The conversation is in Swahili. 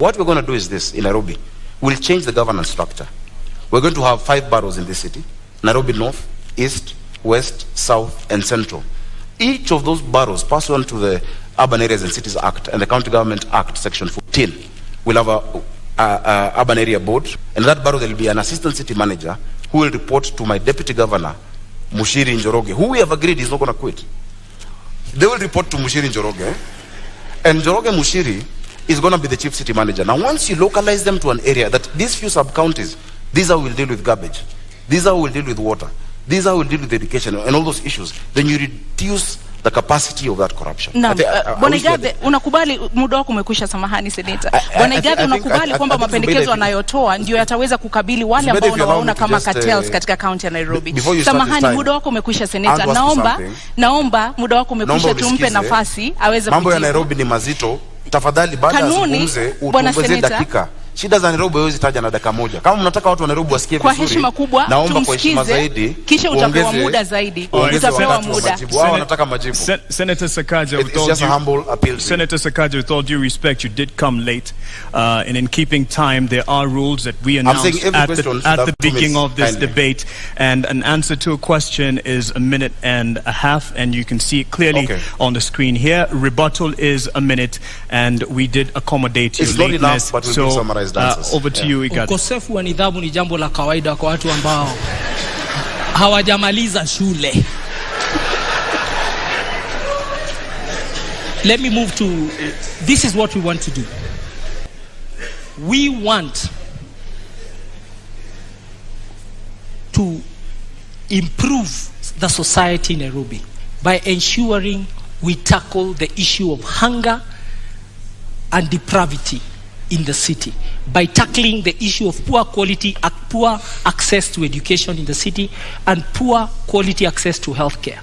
What we're going to do is this in Nairobi. We'll change the governance structure. We're going to have 5 boroughs in this city: Nairobi North, East, West, South, and Central. Each of those boroughs, pursuant to the Urban Areas and Cities Act and the County Government Act, Section 14, will have a urban area board. And that borough, there will be an assistant city manager who will report to my deputy governor, Mushiri Njoroge, who we have agreed is not going to quit. They will report to Mushiri Njoroge, and Njoroge Mushiri is going to be the chief city manager. Now, once you localize them to an area, that these few sub-counties, these are who will deal with garbage, these are who will deal with water, these are who will deal with education and all those issues, then you reduce the capacity of that corruption. Bwana Igathe, unakubali muda wako umekwisha, samahani seneta. Bwana Igathe, unakubali kwamba mapendekezo anayotoa ndio yataweza kukabili wale ambao wanaona kama cartels katika county ya Nairobi? Samahani, muda wako umekwisha seneta. Naomba muda wako umekwisha, tumpe nafasi aweze. Mambo ya Nairobi ni mazito. Tafadhali baada ya zungumze utuongezee dakika. Shida za Nairobi hawezi taja na dakika moja. Kama mnataka watu wa Nairobi wasikie vizuri, kwa heshima kubwa, naomba kwa heshima zaidi, kisha utapewa muda zaidi. Utapewa muda. Wao wanataka majibu. Senator Sakaja, with all due respect, you did come late, and in keeping time, there are rules that we announced at the beginning of this debate, and an answer to a question is 1.5 minutes, and you can see it clearly on the screen here. Rebuttal is 1 minute, and we did accommodate your lateness. So over to you, Igathe. Ukosefu wa nidhamu ni jambo la kawaida kwa watu ambao hawajamaliza shule. Let me move to, this is what we want to do. We want to improve the society in Nairobi by ensuring we tackle the issue of hunger and depravity in the city, by tackling the issue of poor access to education in the city and poor quality access to healthcare.